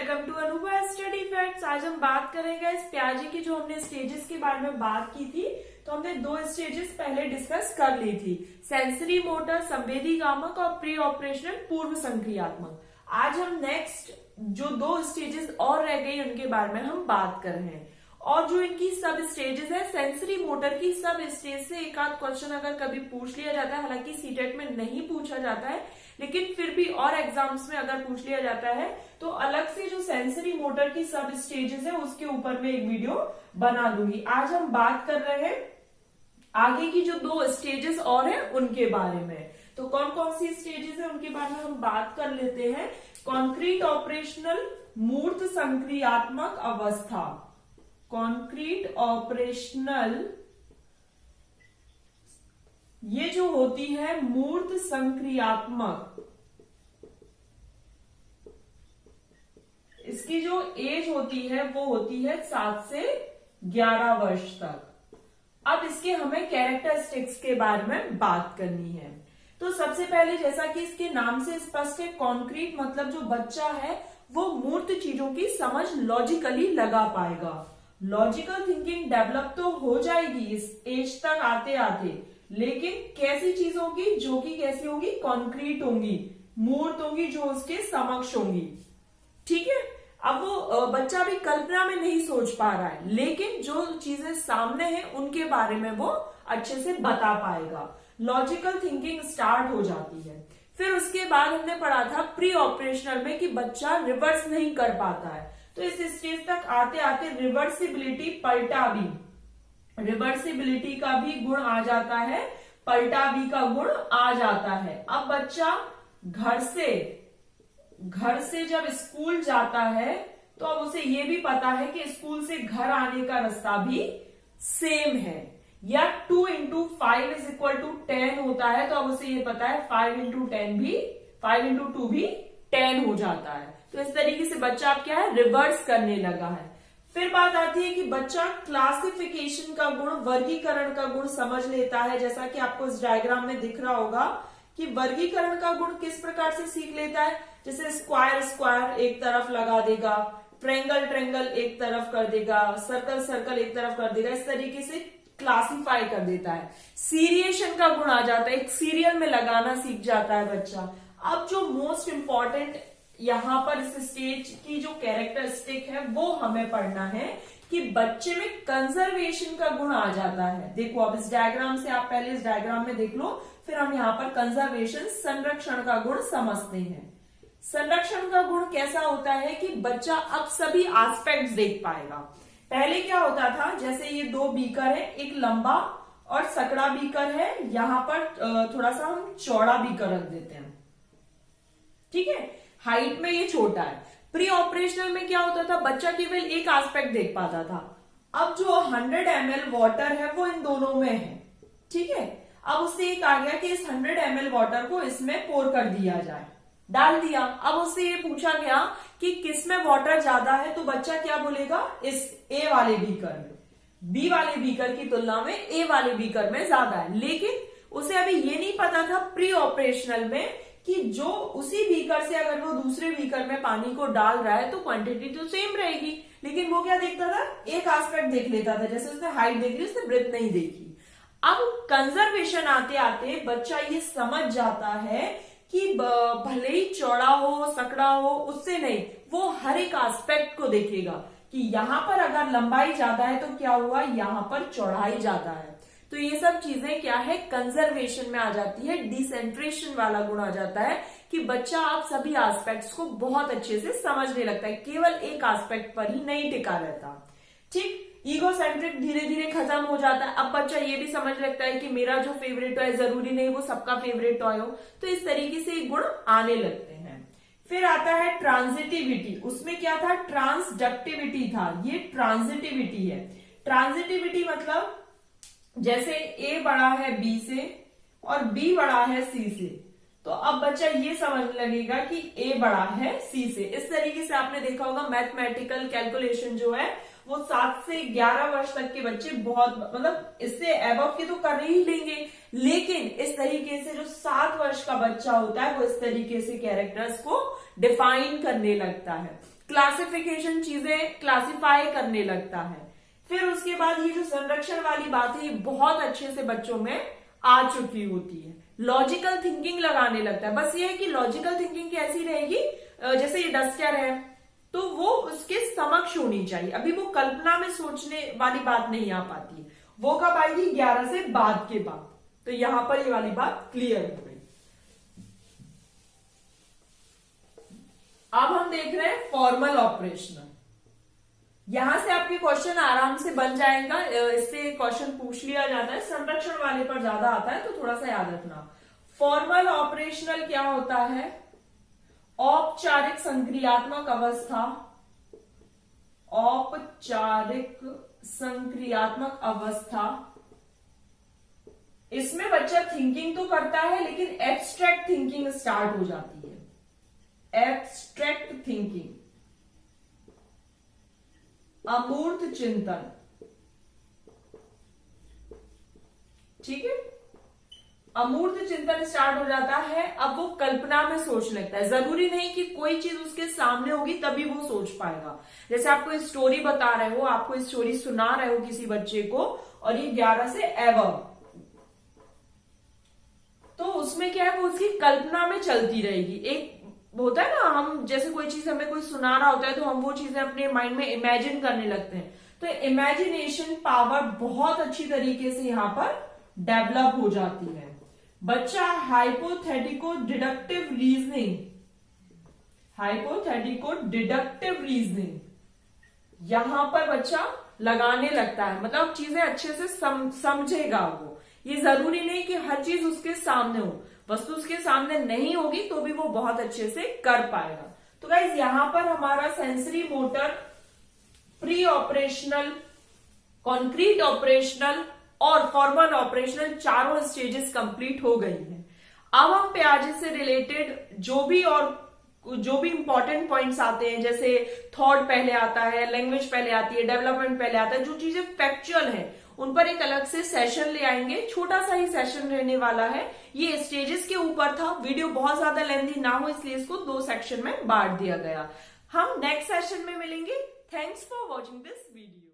Welcome to अनुभव study facts. आज हम बात करेंगे इस प्याजे की जो हमने स्टेजेस के बारे में बात की थी। तो हमने दो स्टेजेस पहले डिस्कस कर ली थी, सेंसरी मोटर संवेदीगामक और प्री ऑपरेशनल पूर्व संक्रियात्मक। आज हम नेक्स्ट जो दो स्टेजेस और रह गई उनके बारे में हम बात कर रहे हैं। और जो इनकी सब स्टेजेस है, सेंसरी मोटर की सब स्टेज से एक आध क्वेश्चन अगर कभी पूछ लिया जाता है, हालांकि सीटेट में नहीं पूछा जाता है लेकिन फिर भी और एग्जाम्स में अगर पूछ लिया जाता है तो अलग से जो सेंसरी मोटर की सब स्टेजेस है उसके ऊपर में एक वीडियो बना दूंगी। आज हम बात कर रहे हैं आगे की जो दो स्टेजेस और है उनके बारे में। तो कौन कौन सी स्टेजेस है उनके बारे में हम बात कर लेते हैं। कॉन्क्रीट ऑपरेशनल मूर्त संक्रियात्मक अवस्था, कॉन्क्रीट ऑपरेशनल ये जो होती है मूर्त संक्रियात्मक, इसकी जो एज होती है वो होती है 7 से 11 वर्ष तक। अब इसके हमें कैरेक्टरिस्टिक्स के बारे में बात करनी है। तो सबसे पहले जैसा कि इसके नाम से स्पष्ट है, कॉन्क्रीट मतलब जो बच्चा है वो मूर्त चीजों की समझ लॉजिकली लगा पाएगा। लॉजिकल थिंकिंग डेवलप तो हो जाएगी इस एज तक आते आते, लेकिन कैसी चीजों की, जो कि कैसी होंगी, कॉन्क्रीट होंगी, मूर्त होंगी, जो उसके समक्ष होंगी। ठीक है, अब वो बच्चा भी कल्पना में नहीं सोच पा रहा है, लेकिन जो चीजें सामने हैं उनके बारे में वो अच्छे से बता पाएगा। लॉजिकल थिंकिंग स्टार्ट हो जाती है। फिर उसके बाद हमने पढ़ा था प्री ऑपरेशनल में कि बच्चा रिवर्स नहीं कर पाता है। तो इस स्टेज तक आते आते रिवर्सिबिलिटी, पलटा भी, रिवर्सिबिलिटी का भी गुण आ जाता है, पलटा भी का गुण आ जाता है। अब बच्चा घर से जब स्कूल जाता है तो अब उसे ये भी पता है कि स्कूल से घर आने का रास्ता भी सेम है, या 2 into 5 is equal to 10 होता है। तो अब उसे ये पता है 5 into 2 भी 10 हो जाता है। तो इस तरीके से बच्चा अब क्या है, रिवर्स करने लगा है। फिर बात आती है कि बच्चा क्लासिफिकेशन का गुण, वर्गीकरण का गुण समझ लेता है। जैसा कि आपको इस डायग्राम में दिख रहा होगा कि वर्गीकरण का गुण किस प्रकार से सीख लेता है। जैसे स्क्वायर स्क्वायर एक तरफ लगा देगा, ट्रेंगल ट्रेंगल एक तरफ कर देगा, सर्कल सर्कल एक तरफ कर देगा, इस तरीके से क्लासिफाई कर देता है। सीरिएशन का गुण आ जाता है, एक सीरियल में लगाना सीख जाता है बच्चा। अब जो मोस्ट इंपॉर्टेंट यहां पर इस स्टेज की जो कैरेक्टरिस्टिक है वो हमें पढ़ना है कि बच्चे में कंजर्वेशन का गुण आ जाता है। देखो अब इस डायग्राम से, आप पहले इस डायग्राम में देख लो, फिर हम यहाँ पर कंजर्वेशन, संरक्षण का गुण समझते हैं। संरक्षण का गुण कैसा होता है कि बच्चा अब सभी एस्पेक्ट्स देख पाएगा। पहले क्या होता था, जैसे ये दो बीकर है, एक लंबा और सकड़ा बीकर है, यहां पर थोड़ा सा हम चौड़ा बीकर रख देते हैं। ठीक है, हाइट में ये छोटा है। प्री ऑपरेशनल में क्या होता था, बच्चा केवल एक एस्पेक्ट देख पाता था। अब जो 100 ml वाटर है वो इन दोनों में है। ठीक है, अब उससे एक आ गया कि इस 100 ml वाटर को इसमें पोर कर दिया जाए, डाल दिया। अब उससे ये पूछा गया कि किसमें वाटर ज्यादा है, तो बच्चा क्या बोलेगा, इस ए वाले बीकर में, बी वाले बीकर की तुलना में ए वाले बीकर में ज्यादा है। लेकिन उसे अभी ये नहीं पता था प्री ऑपरेशनल में कि जो उसी बीकर से अगर वो दूसरे बीकर में पानी को डाल रहा है तो क्वांटिटी तो सेम रहेगी। लेकिन वो क्या देखता था, एक एस्पेक्ट देख लेता था। जैसे उसने हाइट देख ली, उसने ब्रेथ नहीं देखी। अब कंजर्वेशन आते आते बच्चा ये समझ जाता है कि भले ही चौड़ा हो, सकड़ा हो, उससे नहीं, वो हर एक एस्पेक्ट को देखेगा कि यहां पर अगर लंबाई ज्यादा है तो क्या हुआ, यहां पर चौड़ाई ज्यादा है। तो ये सब चीजें क्या है, कंजर्वेशन में आ जाती है। डिसेंट्रेशन वाला गुण आ जाता है कि बच्चा आप सभी एस्पेक्ट्स को बहुत अच्छे से समझने लगता है, केवल एक एस्पेक्ट पर ही नहीं टिका रहता। ठीक, ईगोसेंट्रिक धीरे धीरे खत्म हो जाता है। अब बच्चा ये भी समझ लगता है कि मेरा जो फेवरेट टॉय जरूरी नहीं वो सबका फेवरेट टॉय हो। तो इस तरीके से गुण आने लगते हैं। फिर आता है ट्रांजिटिविटी। उसमें क्या था, ट्रांसडक्टिविटी था, ये ट्रांजिटिविटी है। ट्रांजिटिविटी मतलब जैसे ए बड़ा है बी से और बी बड़ा है सी से, तो अब बच्चा ये समझने लगेगा कि ए बड़ा है सी से। इस तरीके से आपने देखा होगा मैथमेटिकल कैलकुलेशन जो है वो 7 से 11 वर्ष तक के बच्चे बहुत, मतलब इससे एबव के तो कर ही लेंगे, लेकिन इस तरीके से जो 7 वर्ष का बच्चा होता है वो इस तरीके से कैरेक्टर्स को डिफाइन करने लगता है। क्लासिफिकेशन, चीजें क्लासिफाई करने लगता है। फिर उसके बाद ये जो संरक्षण वाली बात है, ये बहुत अच्छे से बच्चों में आ चुकी होती है। लॉजिकल थिंकिंग लगाने लगता है। बस ये है कि लॉजिकल थिंकिंग कैसी रहेगी, जैसे ये डस्टर है तो वो उसके समक्ष होनी चाहिए। अभी वो कल्पना में सोचने वाली बात नहीं आ पाती, वो कब आएगी, 11 से बाद के बाद। तो यहां पर ये वाली बात क्लियर हो गई। अब हम देख रहे हैं फॉर्मल ऑपरेशनल। यहां से आपके क्वेश्चन आराम से बन जाएगा, इससे क्वेश्चन पूछ लिया जाता है। संरक्षण वाले पर ज्यादा आता है तो थोड़ा सा याद रखना। फॉर्मल ऑपरेशनल क्या होता है, औपचारिक संक्रियात्मक अवस्था, औपचारिक संक्रियात्मक अवस्था। इसमें बच्चा थिंकिंग तो करता है लेकिन एब्स्ट्रैक्ट थिंकिंग स्टार्ट हो जाती है। एब्स्ट्रैक्ट थिंकिंग, अमूर्त चिंतन, ठीक है। अमूर्त चिंतन स्टार्ट हो जाता है। अब वो कल्पना में सोचने लगता है। जरूरी नहीं कि कोई चीज उसके सामने होगी तभी वो सोच पाएगा। जैसे आपको स्टोरी बता रहे हो, आपको स्टोरी सुना रहे हो किसी बच्चे को, और ये 11 से एवं, तो उसमें क्या है, वो उसकी कल्पना में चलती रहेगी। एक होता है ना, हम जैसे कोई चीज हमें कोई सुना रहा होता है तो हम वो चीजें अपने माइंड में इमेजिन करने लगते हैं। तो इमेजिनेशन पावर बहुत अच्छी तरीके से यहां पर डेवलप हो जाती है। बच्चा हाइपोथेटिको डिडक्टिव रीजनिंग, हाइपोथेटिको डिडक्टिव रीजनिंग यहां पर बच्चा लगाने लगता है। मतलब चीजें अच्छे से समझेगा वो। ये जरूरी नहीं कि हर चीज उसके सामने हो, वस्तु उसके सामने नहीं होगी तो भी वो बहुत अच्छे से कर पाएगा। तो गाइज यहां पर हमारा sensory motor, pre operational, concrete operational और फॉर्मल ऑपरेशनल चारों स्टेजेस कंप्लीट हो गई हैं। अब हम पियाजे से रिलेटेड जो भी इंपॉर्टेंट पॉइंट्स आते हैं, जैसे थॉट पहले आता है, लैंग्वेज पहले आती है, डेवलपमेंट पहले आता है, जो चीजें फैक्चुअल है उन पर एक अलग से सेशन ले आएंगे। छोटा सा ही सेशन रहने वाला है। ये स्टेजेस के ऊपर था। वीडियो बहुत ज्यादा लेंथी ना हो इसलिए इसको 2 सेक्शन में बांट दिया गया। हम नेक्स्ट सेशन में मिलेंगे। Thanks for watching this video.